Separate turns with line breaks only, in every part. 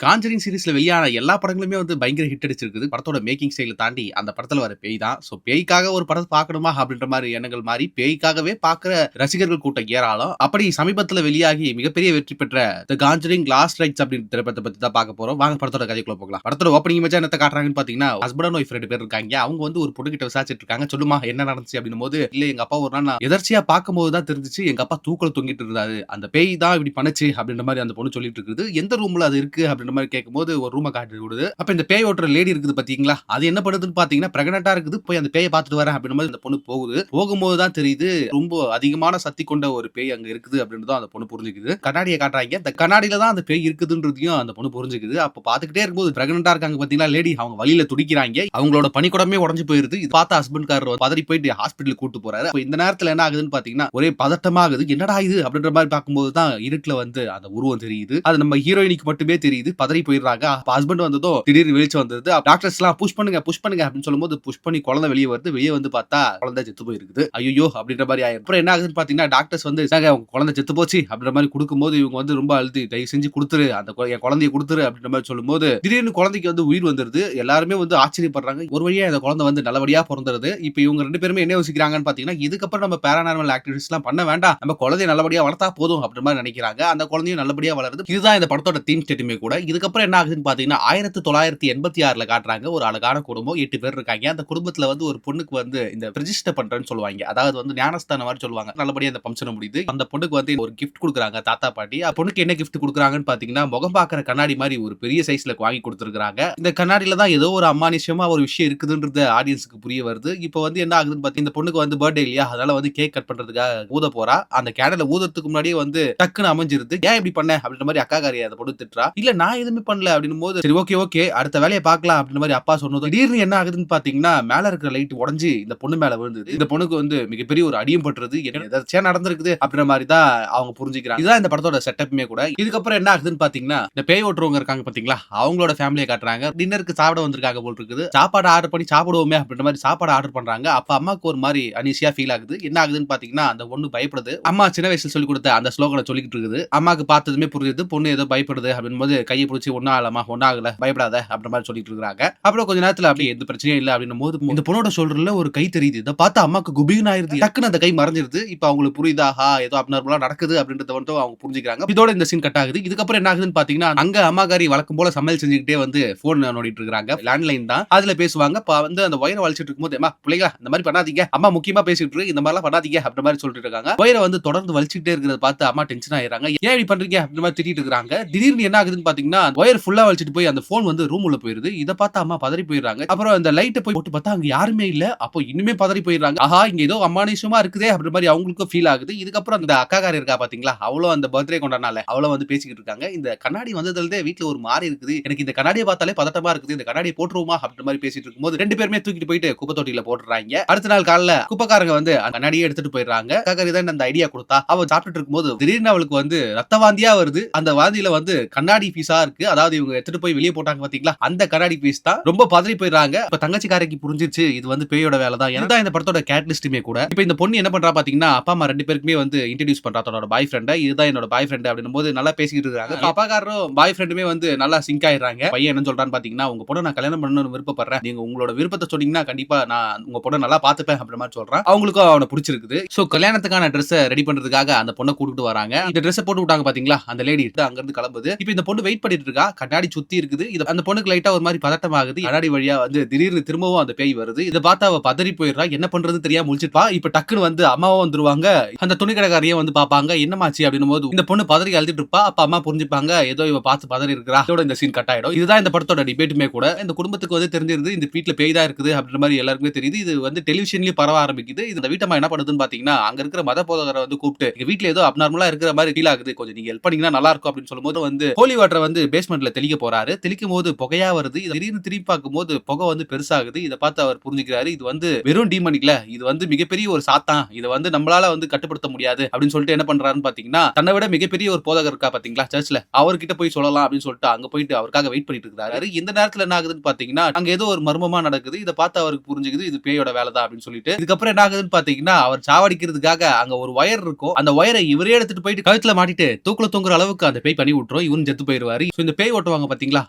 Conjuring சீரிஸ்ல வெளியான எல்லா படங்களுமே வந்து பயங்கர ஹிட் அடிச்சிருக்குது. படத்தோட மேக்கிங் ஸ்டைல தாண்டி அந்த படத்துல வர பேய் தான். சோ பேய்க்காக ஒரு படத்த பார்க்கணுமா அப்படின்ற மாரி எண்ணங்கள் மாறி, பேய்க்காகவே பார்க்கிற ரசிகர்கள் கூட்டம் ஏராளம். அப்படி சமீபத்துல வெளியாகி மிகப்பெரிய வெற்றி பெற்ற தி காஞ்சரிங் லாஸ்ட் ரைட்ஸ் அப்படின்ற திரைப்படத்த பத்தி தான் பார்க்க போறோம். வாங்க படத்தோட கதைக்குள்ள போகலாம். படத்தோட ஓப்பனிங் இமேஜா என்னத்த காட்டுறாங்கன்னு பார்த்தீங்கன்னா, ஹஸ்பண்ட் அண்ட் ஒய்ஃப் 2 பேர் இருக்காங்க. அவங்க வந்து ஒரு பொண்ணுகிட்ட விசாரிச்சுட்டு இருக்காங்க. சொல்லுமா என்ன நடந்துச்சு அப்படின்னும்போது, இல்ல எங்க அப்பா ஒரு நாள் நான் எதர்ச்சியா பார்க்கும்போது தான் தெரிஞ்சுச்சு, எங்க அப்பா தூக்குல தொங்கிட்டு இருந்தாரு. அந்த பேய் தான் இப்படி பண்ணுச்சு அப்படின்ற மாரி அந்த பொண்ணு சொல்லிட்டு இருக்குது. எந்த ரூம்ல அது இருக்கு அப்படின்ற மாரி கேட்கும்போது ஒரு ரூம காட்டி விடுது. அப்ப இந்த பேய் ஓட்டுற லேடி இருக்குது பாத்தீங்களா? அது என்ன பண்ணுதுன்னு பாத்தீங்கன்னா, பிரெக்னன்ட்டா இருக்குது. போய் அந்த பேய பாத்துட்டு வரேன் அப்படின்ற மாரி அந்த பொண்ணு போகுது. போகும்போது தான் தெரியுது, ரொம்ப அதிகமான சக்தி கொண்ட ஒரு பேய் அங்க இருக்குது அப்படின்றதும் அந்த பொண்ணு புரிஞ்சுக்குது. கண்ணாடிய காட்டுறாங்க. அந்த கண்ணாடியில தான் அந்த பேய் இருக்குதுன்றதையும் அந்த பொண்ணு புரிஞ்சுக்குது. அப்ப பாத்துக்கிட்டே இருக்கும்போது பிரெக்னன்ட்டா இருக்காங்க பாத்தீங்களா லேடி, அவங்க வலியில துடிக்கிறாங்க. அவங்களோட பனிக்குடமே உடைஞ்சு போயிருது. இது பார்த்த ஹஸ்பண்ட்காரர் பதறி போயிட்டு ஹாஸ்பிடல் கூட்டு போறாரு. அப்ப இந்த நேரத்துல என்ன ஆகுதுன்னு பாத்தீங்கன்னா, ஒரே பதட்டமாகுது. என்னடா இது அப்படின்ற மாரி பார்க்கும்போது தான் இருட்டுல வந்து அந்த உருவம் தெரியுது. அது நம்ம ஹீரோயினிக்கு மட்டுமே தெரியுது. பதறி போயிடுறாங்க. ஹஸ்பண்ட் வந்ததும் திடீர்னு வெளிச்சம் வந்தது. டாக்டர்ஸ் எல்லாம் புஷ் பண்ணுங்க அப்படின்னு சொல்லும்போது புஷ் பண்ணி குழந்தை வெளியே வருது. வெளியே வந்து பார்த்தா குழந்தை செத்து போயிருக்குது. ஐயோ அப்படின்ற மாதிரி ஆயிரும். அப்புறம் என்ன ஆகுதுன்னு பாத்தீங்கன்னா, டாக்டர்ஸ் வந்து உங்க குழந்தை செத்து போச்சு அப்படின்ற மாதிரி கொடுக்கும்போது இவங்க வந்து ரொம்ப அழுது தயவு செஞ்சு கொடுத்துரு, அந்த என் குழந்தைய கொடுத்துரு அப்படின்ற மாதிரி சொல்லும்போது திடீர்னு குழந்தைக்கு வந்து உயிர் வந்துருது. எல்லாருமே வந்து ஆச்சரியப்படுறாங்க. ஒரு வழியா அந்த குழந்தை வந்து நல்லபடியா பிறந்துருது. இப்போ இவங்க 2 பேருமே என்ன யோசிக்கிறாங்கன்னு பாத்தீங்கன்னா, இதுக்கப்புறம் நம்ம பாராநார்மல் ஆக்டிவிட்டிஸ் எல்லாம் பண்ண வேண்டாம், நம்ம குழந்தைய நல்லபடியா வளர்த்தா போதும் அப்படின்ற மாதிரி நினைக்கிறாங்க. அந்த குழந்தையும் நல்லபடியா வளருது. இதுதான் இந்த படத்தோட தீம் ஸ்டேட்டுமே கூட. இதுக்கப்புறம் என்ன ஆகுதுன்னு பாத்தீங்கன்னா, 1986ல காட்டுறாங்க. ஒரு அழகான குடும்பம் 8 பேர் இருக்காங்க. அந்த குடும்பத்துல வந்து ஒரு பொண்ணுக்கு வந்து இந்த ரெஜிஸ்டர் பண்றேன்னு சொல்லுவாங்க. அதாவது வந்து ஞானஸ்தானம் மாதிரி சொல்லுவாங்க. நல்லபடியா அந்த ஃபங்க்ஷன் முடியுது. அந்த பொண்ணுக்கு வந்து ஒரு கிஃப்ட் குடுக்குறாங்க தாத்தா பாட்டி. அந்த பொண்ணுக்கு என்ன கிஃப்ட் குடுக்குறாங்கன்னு பாத்தீங்கன்னா, முகம் பாக்குற கண்ணாடி மாதிரி ஒரு பெரிய சைஸ்ல வாங்கி கொடுத்துருக்காங்க. இந்த கண்ணாடியில தான் ஏதோ ஒரு அமானுஷ்யமா ஒரு விஷயம் இருக்குதுன்றது ஆடியன்ஸ்க்கு புரிய வருது. இப்போ வந்து என்ன ஆகுதுன்னு பாத்தீங்கன்னா, இந்த பொண்ணுக்கு வந்து பர்த்டே இல்லையா, அதனால வந்து கேக் கட் பண்றதுக்காக ஊத போறா. அந்த கேண்டல ஊதுறதுக்கு முன்னாடியே வந்து டக்குன்னு அமைஞ்சிருது. ஏன் இப்படி பண்ண அப்படின்ற மாதிரி அக்காக்காரி அந்த பொண்ணு திட்டுறா. இல்ல நான் எதுவுமே பண்ணல அப்படின்னும் போது சரி ஓகே ஓகே அடுத்த வேலையை பார்க்கலாம் அப்படின்ற மாதிரி அப்பா சொன்னது. திடீர்னு என்ன ஆகுதுன்னு பாத்தீங்கன்னா, மேல இருக்கிற லைட் உடைஞ்சு இந்த பொண்ணு மேல விழுந்தது. இந்த பொண்ணுக்கு வந்து மிகப்பெரிய ஒரு அடியும் பட்டுறது. என்ன எதாச்சியா நடந்திருக்குது அப்படின்ற மாதிரி தான் அவங்க புரிஞ்சுக்கிறாங்க. இதுதான் இந்த படத்தோட செட்டப்மே கூட. இதுக்கப்புறம் என்ன ஆகுதுன்னு பாத்தீங்கன்னா, இந்த பேய் ஓட்டுறவங்க இருக்காங்க பாத்தீங்களா, அவங்களோட ஃபேமிலியை காட்டுறாங்க. டின்னருக்கு சாப்பிட வந்திருக்காங்க போல் இருக்குது. சாப்பாடு ஆர்டர் பண்ணி சாப்பிடுவோமே அப்படின்ற மாதிரி சாப்பாடு ஆர்டர் பண்றாங்க. அப்ப அம்மாக்கு ஒரு மாதிரி அனீசியா ஃபீல் ஆகுது. என்ன ஆகுதுன்னு பாத்தீங்கன்னா, அந்த பொண்ணு பயப்படுது. அம்மா சின்ன வயசுல சொல்லி கொடுத்த அந்த ஸ்லோகனை சொல்லிட்டு இருக்குது. அம்மாக்கு பார்த்ததுமே புரியுது பொண்ணு ஏதோ பயப்படுது அப்படின்னும் போது கையை பிடிச்சி ஒன்னும் ஆகலாமா ஒன்னும் ஆகல பயப்படாத அப்படின்ற மாதிரி சொல்லிட்டு இருக்காங்க. அப்புறம் கொஞ்ச நேரத்துல அப்படியே எந்த பிரச்சனையும் இல்ல அப்படின்னும் போது இந்த பொண்ணோட ஷோல்டர்ல ஒரு கை தெரியுது. இதை பார்த்து அம்மாக்கு குபீன் ஆயிருது. டக்குன்னு அந்த கை மறைஞ்சிருது. இப்ப அவங்களுக்கு புரியுதா ஏதோ அப்நார்மலா நடக்குது அப்படின்றத வந்து அவங்க புரிஞ்சுக்கிறாங்க. இதோட இந்த சீன் கட் ஆகுது. இதுக்கப்புறம் என்ன ஆகுதுன்னு பாத்தீங்கன்னா, அங்க அம்மாக்காரி வழக்கம் போல சமையல் செஞ்சுக்கிட்டே வந்து போன் நோண்டிட்டு இருக்காங்க. லேண்ட்லைன் தான் அதுல பேசுவாங்க. வந்து அந்த ஒயரை வலிச்சிட்டு இருக்கும்போது அம்மா பிள்ளைங்களா இந்த மாதிரி பண்ணாதீங்க, அம்மா முக்கியமா பேசிட்டு இருக்கு, இந்த மாதிரி எல்லாம் பண்ணாதீங்க அப்படின்ற மாதிரி சொல்லிட்டு இருக்காங்க. ஒயரை வந்து தொடர்ந்து வலிச்சுட்டே இருக்கிறத பார்த்து அம்மா டென்ஷன் ஆயிடுறாங்க. ஏன் இப்படி பண்றீங்க அப்படின்ற மாதிரி திட்டிட்டு இருக்காங்க. திடீர்னு என்ன ஆகுதுன்னு பாத்தீங்கன்னா, ஒயர் ஃபுல்லா வலிச்சிட்டு போய் அந்த போன் வந்து ரூம் உள்ள போயிருது. இத பார்த்து அம்மா பதறி போயிடுறாங்க. அப்புறம் அந்த லைட்டை போய் போட்டு பார்த்தா அங்க யாருமே இல்ல. அப்போ இன்னுமே பதறி போயிடுறாங்க. ஆஹா இங்க ஏதோ அமானுஷ்யமா இருக்குதே அப்படின்ற மாதிரி அவங்களுக்கும் ஃபீல் ஆகுது. இதுக்கப்புறம் அந்த அக்காக்காரி இருக்கா பாத்தீங்களா, அவளும் அந்த பர்த்டே கொண்டாடினால அவளும் வந்து பேசிக்கிட்டு இருக்காங்க. இந்த கண்ணாடி வந்ததுல இருந்தே வீட்ல ஒரு மாறி இருக்குது, எனக்கு இந்த கண்ணாடியை பார்த்தாலே பதட்டமா இருக்குது, இந்த கண்ணாடியை போட்டுருவோமா அப்படின்ற மாதிரி பேசிட்டு இருக்கும்போது 2 பேருமே தூக்கிட்டு போயிட்டு குப்பை தொட்டியில போட்டுறாங்க. அடுத்த நாள் காலைல குப்பைக்காரங்க வந்து அந்த கண்ணாடியை எடுத்துட்டு போயிடுறாங்க. அக்காக்காரி தான் அந்த ஐடியா கொடுத்தா. அவ சாப்பிட்டுட்டு இருக்கும்போது திடீர்னு அவளுக்கு வந்து ரத்த வாந்தியா வருது. அந்த வாந்தியில வந்து கண்ணாடி பீஸா இருக்கு. அதாவது இவங்க எடுத்துட்டு போய் வெளியே போட்டாங்க பாத்தீங்களா, அந்த கண்ணாடி பீஸ் தான். ரொம்ப பதறி போயிடுறாங்க. இப்ப தங்கச்சிக்காரைக்கு புரிஞ்சிருச்சு இது வந்து பேயோட வேலை தான். இதுதான் இந்த படத்தோட கேட்டலிஸ்டுமே கூட. இப்ப இந்த பொண்ணு என்ன பண்றா பாத்தீங்கன்னா, அப்பா அம்மா 2 பேருக்குமே வந்து இன்ட்ரோடியூஸ் பண்றா தன்னோட பாய் ஃப்ரெண்ட. இதுதான் என்னோட பாய் ஃப்ரெண்ட் அப்படின்னும் போது நல்லா பேசிக்கிட்டு இருக்காங்க. அப்பாக்காரரும் பாய் ஃப்ரெண்டுமே வந்து நல்லா சிங்க் ஆயிடுறாங்க. பையன் என்ன சொல்றான்னு பாத்தீங்கன்னா, உங்க பொண்ணை நான் கல்யாணம் பண்ணணும்னு விருப்பப்படுறேன், நீங்க உங்களோட விருப்பத்தை சொன்னீங்கன்னா கண்டிப்பா நான் உங்க பொண்ணை நல்லா பாத்துப்பேன் அப்படின்ற மாதிரி சொல்றான். அவங்களுக்கும் அவனை பிடிச்சிருக்குது. சோ கல்யாணத்துக்கான ட்ரெஸ் ரெடி பண்றதுக்காக அந்த பொண்ணை கூட்டிட்டு வராங்க. இந்த ட்ரெஸ் போட்டு விட்டாங்க பாத்தீங்களா, அந்த லேடி அங்க இருந்து கிளம்புது. இப்ப இந்த பொண்ணு வெயிட் பண்ணிட்டு இருக்கா. கண்ணாடி சுத்தி இருக்குது. அந்த பொண்ணுக்கு லைட்டா ஒரு மாதிரி பதட்டம் ஆகுது. கண்ணாடி வழியா வந்து திடீர்னு திரும்பவும் அந்த பேய் வருது. இத பார்த்து அவ பதறி போயிடுறா. என்ன பண்றது தெரியாம முழிச்சிருப்பா. இப்ப டக்குன்னு வந்து அம்மாவும் வந்துருவாங்க. அந்த துணி கடைக்காரியே வந்து பாப்பாங்க. என்னமாச்சு அப்படின்னும் போது இந்த பொண்ணு பதறி அழுதுட்டு இருப்பா. அப்ப அம்மா புரிஞ்சுப்பாங்க ஏதோ இவ பார்த்து பதறி இருக்கா. இதோட இந்த சீன் கட் ஆயிடும். இதுதான் இந்த படத்தோட டிபேட்டுமே கூட. இந்த குடும்பத்துக்கு வந்து தெரிஞ்சிருது இந்த வீட்ல பேய் தான் இருக்குது அப்படின்ற மாதிரி எல்லாருக்குமே தெரியுது. இது வந்து டெலிவிஷன்லயே பரவ ஆரம்பிக்குது. இந்த வீட்டம்மா என்ன பண்ணுதுன்னு பாத்தீங்கன்னா, அங்க இருக்கிற மத போதகரை வந்து கூப்பிட்டு எங்க வீட்ல ஏதோ அப்நார்மலா இருக்கிற மாதிரி ஃபீல் ஆகுது, கொஞ்சம் நீங்க ஹெல்ப் பண்ணீங்கன்னா நல்லா இருக்கும் அப்படின்னு சொல்லும்போது வந்து ஹோலி வாட்டரை வந்து பேஸ்மெண்ட்ல தெளிக்க போறாரு. தெளிக்கும் போது புகையா வருது. திடீர்னு திரும்பி பார்க்கும்போது புகை வந்து பெருசாகுது. இதை பார்த்து அவர் புரிஞ்சுக்கிறாரு இது வந்து வெறும் டீமன் இல்ல, இது வந்து மிகப்பெரிய ஒரு சாத்தான், இதை வந்து நம்மளால வந்து கட்டுப்படுத்த முடியாது அப்படின்னு சொல்லிட்டு என்ன பண்றாருன்னு பாத்தீங்கன்னா, தன்னை விட மிகப்பெரிய ஒரு போதகர் இருக்கா பாத்தீங்களா சர்ச்ல, அவர்கிட்ட போய் சொல்லலாம் அப்படின்னு சொல்லிட்டு அங்க போயிட்டு அவருக்காக வெயிட் பண்ணிட்டு இருக்காரு. இந்த நேரத்துல என்ன ஆகுதுன்னு பாத்தீங்கன்னா, அங்க ஏதோ ஒரு மர்மமா நடக்குது. இதை பார்த்து அவருக்கு புரிஞ்சுக்குது இது பேயோட வேலை தான் அப்படின்னு சொல்லிட்டு, இதுக்கப்புறம் என்ன ஆகுதுன்னு பாத்தீங்கன்னா, அவர் சாவடிக்கிறதுக்காக அங்க ஒரு ஒயர் இருக்கும். அந்த ஒயரை இவரே எடுத்துட்டு போயிட்டு கழுத்துல மாட்டிட்டு தூக்குல தொங்குற அளவுக்கு அந்த பேய் பண்ணி விட்டுரும். இவரும் செத்து போயிருவாரு. இருப்பாரு. சோ இந்த பேய் ஓட்டுவாங்க பாத்தீங்களா,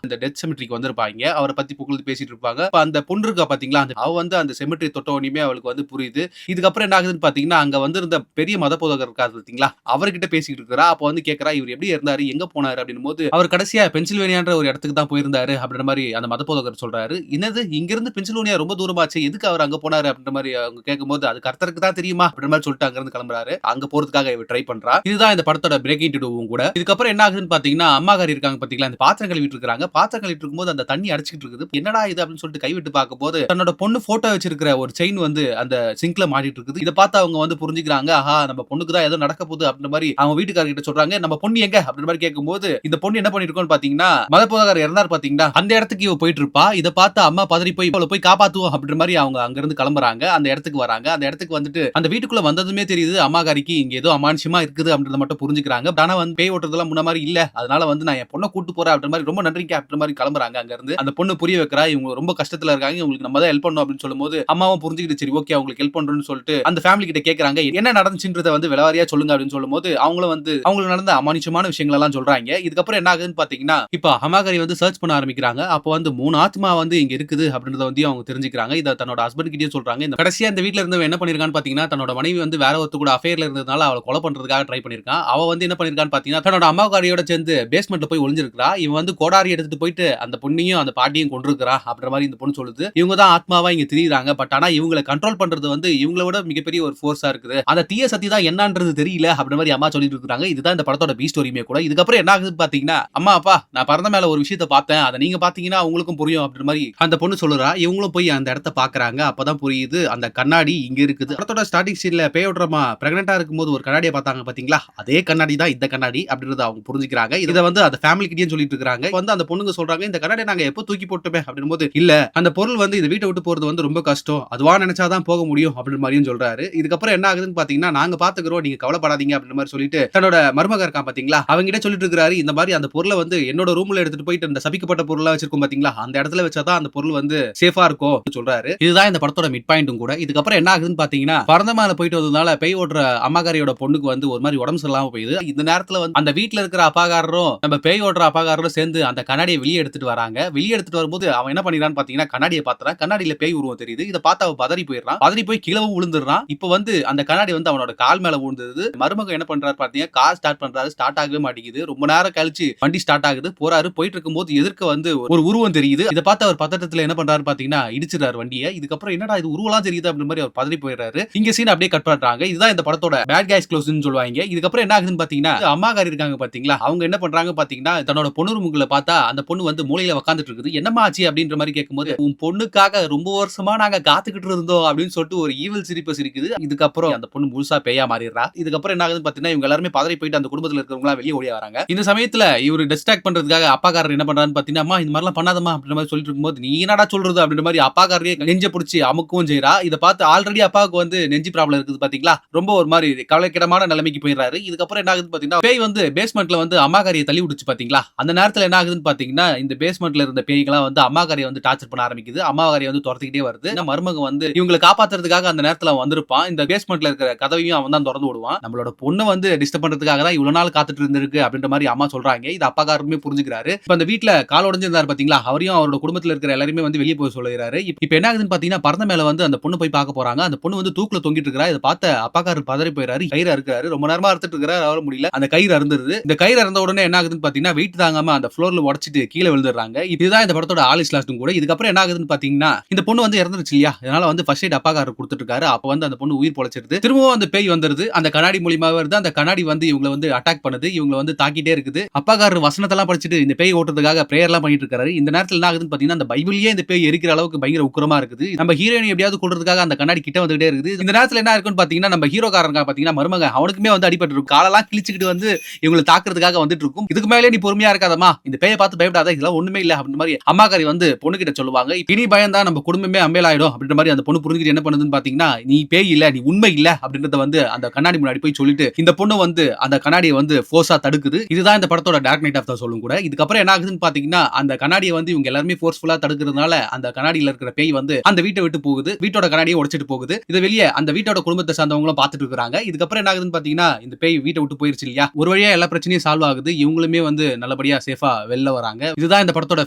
இந்த டெத் செமெட்ரிக்கு வந்திருப்பாங்க. அவரை பத்தி புகழ்ந்து பேசிட்டு இருப்பாங்க. அந்த பொண்ணு இருக்கா பாத்தீங்களா, அவ வந்து அந்த செமெட்ரி தொட்ட உடனே அவளுக்கு வந்து புரியுது. இதுக்கப்புறம் என்ன ஆகுதுன்னு பாத்தீங்கன்னா, அங்க வந்திருந்த பெரிய மத போதகர் இருக்காரு பாத்தீங்களா, அவர்கிட்ட பேசிட்டு இருக்கிறா. அப்ப வந்து கேக்குறா, இவர் எப்படி இருந்தாரு, எங்க போனாரு அப்படின்னும்போது, அவர் கடைசியா பென்சில்வேனியான்ற ஒரு இடத்துக்கு தான் போயிருந்தாரு அப்படின்ற மாதிரி அந்த மத போதகர் சொல்றாரு. என்னது, இங்க இருந்து பென்சில்வேனியா ரொம்ப தூரமாச்சு, எதுக்கு அவர் அங்க போனாரு அப்படின்ற மாதிரி அவங்க கேட்கும்போது, அது கர்த்தருக்கு தான் தெரியுமா அப்படின்ற மாதிரி சொல்லிட்டு அங்க இருந்து கிளம்புறாரு. அங்க போறதுக்காக இவர் ட்ரை பண்றா. இதுதான் இந்த படத்தோட பிரேக்கிங் டு டூவும் கூட. இதுக்கப்புறம் என்ன ஆகுதுன்னு பாத்தீங்கன்னா, அம்மாகாரி இருக்காங்க பாத்தீங்களா, இந்த பாத்திரம் கழுவிட்டு இருக்காங்க. பாத்திரம் கழுவிட்டு இருக்கும்போது அந்த தண்ணி அடிச்சிட்டு இருக்குது. என்னடா இது அப்படின்னு சொல்லிட்டு கைவிட்டு பார்க்கும்போது, தன்னோட பொண்ணு போட்டோ வச்சிருக்கிற ஒரு செயின் வந்து அந்த சிங்க்ல மாட்டிட்டு இருக்குது. இத பார்த்து அவங்க வந்து புரிஞ்சுக்கிறாங்க. ஆஹா, நம்ம பொண்ணுக்கு தான் ஏதோ நடக்க போகுது அப்படின்ற மாதிரி அவங்க வீட்டுக்காரர்கிட்ட சொல்றாங்க. நம்ம பொண்ணு எங்க அப்படின்ற மாதிரி கேட்கும்போது, இந்த பொண்ணு என்ன பண்ணிருக்கோம்னு பாத்தீங்கன்னா, மதபோதகர் இறந்தார் பாத்தீங்களா, அந்த இடத்துக்கு இவ போயிட்டு இருப்பா. இத பார்த்து அம்மா பதறி போய் இவள போய் காப்பாத்துவோம் அப்படின்ற மாதிரி அவங்க அங்க இருந்து கிளம்புறாங்க. அந்த இடத்துக்கு வராங்க. அந்த இடத்துக்கு வந்துட்டு அந்த வீட்டுக்குள்ள வந்ததுமே தெரியுது அம்மாகாரிக்கு இங்க ஏதோ அமானுஷ்யமா இருக்குது அப்படின்றத மட்டும் புரிஞ்சுக்கிறாங்க. ஆனா வந்து பேய் ஓட்டுறதெல்லாம் முன்ன மாதிரி இல்ல. அதனால வந்து நான் என் பொண்ணை கூட்டு போறேன் அப்படின்ற மாதிரி ரொம்ப நன்றிங்க அப்படின்ற மாதிரி கிளம்புறாங்க அங்க இருந்து. அந்த பொண்ணு புரிய வைக்கிறா, இவங்க ரொம்ப கஷ்டத்துல இருக்காங்க, இவங்களுக்கு நம்ம தான் ஹெல்ப் பண்ணணும் அப்படின்னு சொல்லும்போது அம்மாவும் புரிஞ்சுக்கிட்டு சரி ஓகே அவங்களுக்கு ஹெல்ப் பண்றோம்னு சொல்லிட்டு அந்த ஃபேமிலி கிட்ட கேக்குறாங்க, என்ன நடந்துச்சுன்றத வந்து விலாவாரியா சொல்லுங்க அப்படின்னு சொல்லும்போது அவங்களும் வந்து அவங்களுக்கு நடந்த அமானுஷ்யமான விஷயங்கள் எல்லாம் சொல்றாங்க. இதுக்கப்புறம் என்ன ஆகுதுன்னு பாத்தீங்கன்னா, இப்ப அமாகாரி வந்து சர்ச் பண்ண ஆரம்பிக்கிறாங்க. அப்போ வந்து 3 ஆத்மா வந்து இங்க இருக்குது அப்படின்றத வந்து அவங்க தெரிஞ்சுக்கிறாங்க. இத தன்னோட ஹஸ்பண்ட் கிட்டயும் சொல்றாங்க. இந்த கடைசியா இந்த வீட்ல இருந்தவன் என்ன பண்ணிருக்கான்னு பாத்தீங்கன்னா, தன்னோட மனைவி வந்து வேற ஒருத்தர் கூட அஃபேர்ல இருந்ததுனால அவளை கொலை பண்றதுக்காக ட்ரை பண்ணிருக்கான். அவ வந்து என்ன பண்ணிருக்கான்னு பாத்தீங்கன்னா, தன்னோட அம்மாகாரியோட சேர்ந்து பேஸ்மெண்ட்ல போய் ஒளிஞ்சிருக்கா. இவன் வந்து கோடாரி எடுத்துட்டு போயிட்டு அந்த பொண்ணையும் அந்த பாட்டியும் கொன்றுக்கிறா அப்படின்ற மாதிரி இந்த பொண்ணு சொல்லுது. இவங்க தான் ஆத்மாவா இங்க திரியுறாங்க. பட் ஆனா இவங்களை கண்ட்ரோல் பண்றது வந்து இவங்கள விட மிகப்பெரிய ஒரு ஃபோர்ஸா இருக்குது. அந்த தீய சக்தி தான் என்னன்றது தெரியல அப்படின்ற மாதிரி அம்மா சொல்லிட்டு இருக்காங்க. இதுதான் இந்த படத்தோட பி ஸ்டோரியுமே கூட. இதுக்கப்புறம் என்ன ஆகுதுன்னு பாத்தீங்கன்னா, அம்மா அப்பா நான் பறந்த மேல ஒரு விஷயத்தை பார்த்தேன், அதை நீங்க பாத்தீங்கன்னா உங்களுக்கும் புரியும் அப்படின்ற மாதிரி அந்த பொண்ணு சொல்லுறா. இவங்களும் போய் அந்த இடத்த பாக்குறாங்க. அப்பதான் புரியுது அந்த கண்ணாடி இங்க இருக்குது. படத்தோட ஸ்டார்டிங் சீன்ல பேயோட்ரமா பிரெக்னெண்டா இருக்கும்போது ஒரு கண்ணாடியை பார்த்தாங்க பாத்தீங்களா, அதே கண்ணாடி தான் இந்த கண்ணாடி அப்படின்றத அவங்க புரிஞ்சுக்கிறாங்க. இதை வந்து அந்த ஃபேமிலி கிட்டயும் சொல்லிட்டு இருக்காங்க. வந்து அந்த பொண்ணுங்க சொல்றாங்க, இந்த கண்ணாடியை நாங்க எப்போ தூக்கி போட்டுமே அப்படின்னும் போது, இல்ல அந்த பொருள் வந்து இந்த வீட்டை விட்டு போறது வந்து ரொம்ப கஷ்டம், அதுவா நினைச்சாதான் போக முடியும் அப்படின்ற மாதிரியும் சொல்றாரு. இதுக்கப்புறம் என்ன ஆகுதுன்னு பாத்தீங்கன்னா, நாங்க பாத்துக்கிறோம், நீங்க கவலைப்படாதீங்க அப்படின்ற மாதிரி சொல்லிட்டு தன்னோட மருமக இருக்கான் பாத்தீங்களா, அவங்க கிட்ட சொல்லிட்டு இருக்காரு, இந்த மாதிரி அந்த பொருளை வந்து என்னோட ரூம்ல எடுத்துட்டு போயிட்டு அந்த சபிக்கப்பட்ட பொருளா வச்சிருக்கோம் பாத்தீங்களா, அந்த இடத்துல வச்சாதான் அந்த பொருள் வந்து சேஃபா இருக்கும் சொல்றாரு. இதுதான் இந்த படத்தோட மிட் பாயிண்ட்டும் கூட. இதுக்கப்புறம் என்ன ஆகுதுன்னு பாத்தீங்கன்னா, பறந்த மேல போயிட்டு வந்ததுனால பேய் ஓட்டுற அம்மாகாரியோட பொண்ணுக்கு வந்து ஒரு மாதிரி உடம்பு சரியில்லாம போயிடுது. இந்த நேரத்துல வந்து அந்த வீட்டுல இருக்கிற அப்பாகாரரும் நம்ம பேய் ஓட்டுற அப்பாகாரரும் சேர்ந்து அந்த கண்ணாடியை வெளியே எடுத்துட்டு வராங்க. வெளியே எடுத்துட்டு வரும்போது அவன் என்ன பண்ணிடுறான்னு பாத்தீங்கன்னா, கண்ணாடியை பாத்துறான். கண்ணாடியில பேய் உருவம் தெரியுது. இதை பார்த்து அவன் பதறி போயிடுறான். பதறி போய் கீழவும் விழுந்துடுறான். இப்ப வந்து அந்த கண்ணாடி வந்து அவனோட கால் மேல விழுந்தது. மருமகன் என்ன பண்றாரு பாத்தீங்கன்னா, கார் ஸ்டார்ட் பண்றாரு. ஸ்டார்ட் ஆகவே மாட்டேங்குது. ரொம்ப நேரம் கழிச்சு வண்டி ஸ்டார்ட் ஆகுது. போறாரு. போயிட்டு இருக்கும்போது எதிர்க்க வந்து ஒரு உருவம் தெரியுது. இதை பார்த்து அவர் பதட்டத்துல என்ன பண்றாரு பாத்தீங்கன்னா, இடிச்சிடுறாரு வண்டியை. இதுக்கப்புறம் என்னடா இது உருவலாம் தெரியுது அப்படின்ற மாதிரி அவர் பதறி போயிடுறாரு. இங்க சீன் அப்படியே கட் பண்றாங்க. இதுதான் இந்த படத்தோட பேட் கைஸ் க்ளோஸ்னு சொல்லுவாங்க. இதுக்கப்புறம் என்ன ஆகுதுன்னு பாத்தீங்கன்னா, அம்மாகாரி இருக்காங்க பாத்தீங்களா, அவங்க என்ன பண்றாங்க பாத்தீங்கன்னா, தன்னோட பொண்ணு ரூமுக்குள்ள பார்த்தா அந்த பொண்ணு வந்து மூலையில உட்கார்ந்துட்டு இருக்குது. என்னமா ஆச்சு அப்படின்ற மாதிரி கேட்கும்போது, உன் பொண்ணுக்காக ரொம்ப வருஷமா நாங்க காத்துக்கிட்டு இருந்தோம் அப்படின்னு சொல்லிட்டு ஒரு ஈவில் சிரிப்பு சிரிக்குது. இதுக்கப்புறம் அந்த பொண்ணு முழுசா பேயா மாறிடுறா. இதுக்கப்புறம் என்ன ஆகுதுன்னு பாத்தீங்கன்னா, இவங்க எல்லாரும் பதறி போயிட்டு அந்த குடும்பத்துல இருக்கிறவங்க வெளியே ஓடி வராங்க. இந்த சமயத்துல இவரு டிஸ்ட்ராக்ட் பண்றதுக்காக அப்பாக்காரர் என்ன பண்றாருன்னு பாத்தீங்கன்னா, அம்மா இந்த மாதிரிலாம் பண்ணாதமா அப்படின்ற மாதிரி சொல்லிட்டு இருக்கும்போது, நீ என்னடா சொல்றது அப்படின்ற மாதிரி அப்பாக்காரரே நெஞ்ச பிடிச்சி அமுக்கவும் செய்றா. இதை பார்த்து ஆல்ரெடி அப்பாவுக்கு வந்து நெஞ்சு ப்ராப்ளம் இருக்குது பாத்தீங்களா, ரொம்ப ஒரு மாதிரி கவலைக்கிடமான நிலைமைக்கு போயிடுறாரு. இதுக்கப்புறம் என்ன ஆகுதுன்னு பாத்தீங்கன்னா, பேய் வந்து பேஸ்மெண்ட்ல வந்து அம்மாகாரியை தள்ளி விட்டுச்சு பாத்தீங்களா, அந்த நேரத்துல என்ன ஆகுதுன்னு பாத்தீங்கன்னா, இந்த பேஸ்மெண்ட்ல இருந்த பேய்களாம் வந்து அம்மாகாரியை வந்து டார்ச்சர் பண்ண ஆரம்பிக்குது. அம்மாகாரியை வந்து துரத்திக்கிட்டே வருது. மருமகன் வந்து இவங்களை காப்பாத்துறதுக்காக அந்த நேரத்துல வந்திருப்பான். இந்த பேஸ்மெண்ட்ல இருக்கிற கதவையும் அவன் தான் திறந்து விடுவான். நம்மளோட பொண்ணு வந்து டிஸ்டர்ப் பண்றதுக்காக தான் இவ்வளவு நாள் காத்துட்டு இருந்திருக்கு அப்படின்ற மாதிரி அம்மா சொல்றாங்க. இது அப்பாக்காரருமே புரிஞ்சுக்கிறாரு. இப்ப அந்த வீட்டுல கால் உடைஞ்சிருந்தாரு பாத்தீங்களா, அவரையும் அவரோட குடும்பத்துல இருக்கிற எல்லாருமே வந்து வெளியே போய் சொல்லுறாரு. இப்ப என்ன ஆகுதுன்னு பாத்தீங்கன்னா, பறந்த மேல வந்து அந்த பொண்ணு போய் பார்க்க போறாங்க. அந்த பொண்ணு வந்து தூக்குல தொங்கிட்டு இருக்கா. இதை பார்த்த அப்பாக்காரர் பதறி போயிறாரு. கயிறு அறுக்கிறாரு. ரொம்ப நேரமா அறுத்துட்டு இருக்காரு. அவர முடியல. அந்த கயிறு அறுந்துருது. இந்த கயிறு அறுந்த உடனே என்ன ஆகுதுன்னு பாத்தீங்கன்னா, வெயிட் தாங்காம அந்த ஃப்ளோர்ல உடைச்சிட்டு கீழே விழுந்துறாங்க. இதுதான் இந்த படத்தோட ஆலிஸ் லாஸ்டும் கூட. இதுக்கப்புறம் என்ன ஆகுதுன்னு பாத்தீங்கன்னா, இந்த பொண்ணு வந்து இறந்துருச்சு இல்லையா, அதனால வந்து ஃபர்ஸ்ட் எய்ட் அப்பாக்காரர் கொடுத்துட்டு இருக்காரு. அப்ப வந்து அந்த பொண்ணு உயிர் பொழைச்சிருது. திரும்பவும் அந்த பேய் வந்துருது. அந்த கண்ணாடி மூலியமா வருது. அந்த கண்ணாடி வந்து இவங்களை வந்து அட்டாக் பண்ணுது. இவங்களை வந்து தாக்கிட்டே இருக்குது. அப்பாக்காரர் வசனத்தெல்லாம் படிச்சுட்டு இந்த பேய் ஓட்டுறதுக்காக பிரேயர் எல்லாம் பண்ணிட்டு இருக்காரு. இந்த நேரத்துல என்ன ஆகுதுன்னு பாத்தீங்கன்னா, அந்த பைபிளையே இந்த பேய் எரிக்கிற அளவுக்கு பயங்கர உக்கிரமா இருக்குது. நம்ம ஹீரோயினை எப்படியாவது கொல்றதுக்காக அந்த கண்ணாடி கிட்ட வந்துட்டே இருக்குது. இந்த நேரத்துல என்ன இருக்குன்னு பாத்தீங்கன்னா, நம்ம ஹீரோக்காரங்க பாத்தீங்கன்னா மருமக அவனுக்குமே வந்து அடிபட்டு இருக்கும். காலெல்லாம் கிழிச்சுக்கிட்டு வந்து இவங்களை தாக்குறதுக்காக வந்துட்டு இருக்கும். இதுக்கு மேலே நீ பொறுமையா இருக்காதமா, இந்த பேயை பார்த்து பயப்படாத, இதெல்லாம் ஒண்ணுமே இல்ல அப்படின்ற மாதிரி அம்மாக்காரி வந்து பொண்ணு கிட்ட சொல்லுவாங்க. இனி பயந்தா நம்ம குடும்பமே அம்பேலாயிடும் அப்படின்ற மாதிரி அந்த பொண்ணு புரிஞ்சுக்கிட்டு என்ன பண்ணுதுன்னு பாத்தீங்கன்னா, நீ பேய் இல்ல, நீ உண்மை இல்ல அப்படின்றத வந்து அந்த கண்ணாடி முன்னாடி போய் சொல்லிட்டு இந்த பொண்ணு வந்து அந்த கண்ணாடியை வந்து ஃபோர்ஸா தடுக்குது. இதுதான் இந்த படத்தோட டார்க் நைட் ஆஃப் த சோலும் கூட. இதுக்கப்புறம் என்ன ஆகுதுன்னு பாத்தீங்கன்னா, அந்த கண்ணாடியை வந்து இவங்க எல்லாருமே ஃபோர்ஸ்ஃபுல்லா தடுக்கிறதுனால அந்த கண்ணாடியில இருக்கிற பேய் வந்து அந்த வீட்டை விட்டு போகுது. வீட்டோட கண்ணாடியை உடைச்சிட்டு போகுது. இதை வெளியே அந்த வீட்டோட குடும்பத்தை சார்ந்தவங்களும் பார்த்துட்டு இருக்காங்க. இதுக்கப்புறம் என்ன ஆகுதுன்னு பாத்தீங்கன்னா, இந்த பேய் வீட்டை விட்டு போயிருச்சு இல்லையா, ஒரு வழியா எல்லா பிரச்சனையும் சால்வ் ஆகுது. இவங்களுமே வந்து நல்லபடியா சேஃபா வெளில வராங்க. இதுதான் இந்த படத்தோட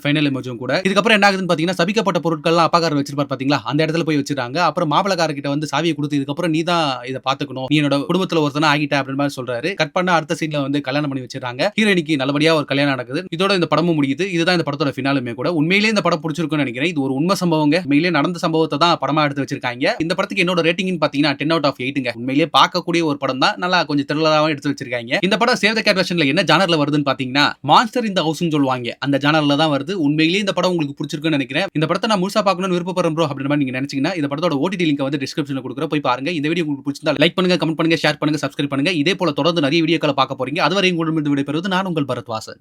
ஃபைனல் இமேஜும் கூட. இதுக்கப்புறம் என்ன ஆகுதுன்னு பாத்தீங்கன்னா, சபிக்கப்பட்ட பொருட்கள்லாம் அப்பாக்காரர் வச்சிருப்பார் பாத்தீங்களா, அந்த இடத்துல போய் வச்சிருக்காங்க. அப்புறம் மாப்பிளக்காரர்கிட்ட வந்து சாவியை கொடுத்து இதுக்கப்புறம் நீ தான் இதை பாத்துக்கணும், நீ என்னோட குடும்பத்துல ஒருத்தனா ஆகிட்ட அப்படின்ற மாதிரி சொல்றாரு. கட் பண்ண அடுத்த சீன்ல வந்து கல்யாணம் பண்ணி வச்சிருக்காங்க. ஹீரோயினிக்கு நல்லபடியா ஒரு கல்யாணம் நடக்குது. இதோட இந்த படமும் முடியுது. இதுதான் இந்த படத்தோட ஃபினாலுமே கூட. உண்மையிலேயே இந்த படம் பிடிச்சிருக்கும்னு நினைக்கிறேன். இது ஒரு உண்மை சம்பவங்க. உண்மையிலேயே நடந்த சம்பவத்தை தான் படமா எடுத்து வச்சிருக்காங்க. இந்த படத்துக்கு என்னோட ரேட்டிங்னு பாத்தீங்கன்னா 10 out of 8ங்க. உண்மையிலேயே பார்க்கக்கூடிய ஒரு படம் தான். நல்லா கொஞ்சம் த்ரில்லராவும் எடுத்து வச்சிருக்காங்க. இந்த படம் சேவ் தி கேட் வெர்ஷன்ல என்ன ஜானர்ல வருதுன்னு பாத்தீங்கன்னா மான்ஸ்டர் இன் தி ஹவுஸ்னு சொல்லுவாங்க. அந்த ஜானர்ல தான் வருது. உண்மையிலேயே இந்த படம் உங்களுக்கு பிடிச்சிருக்கும்னு நினைக்கிறேன். இந்த படத்தை நான் முழுசா பார்க்கணும்னு விருப்பப்படுறேன் ப்ரோ அப்படின்ற மாதிரி நீங்க நினைச்சீங்கன்னா இந்த படத்தோட OTT லிங்க் வந்து டிஸ்கிரிப்ஷன்ல கொடுக்குறேன், போய் பாருங்க. இந்த வீடியோ உங்களுக்கு பிடிச்சிருந்தா லைக் பண்ணுங்க, கமெண்ட் பண்ணுங்க, ஷேர் பண்ணுங்க, சப்ஸ்கிரைப் பண்ணுங்க. இதே போல தொடர்ந்து நிறைய வீடியோக்களை பார்க்க போறீங்க. அதுவரை உங்களிடமிருந்து விடைபெறுவது நான் உங்கள் பரத்வாசன்.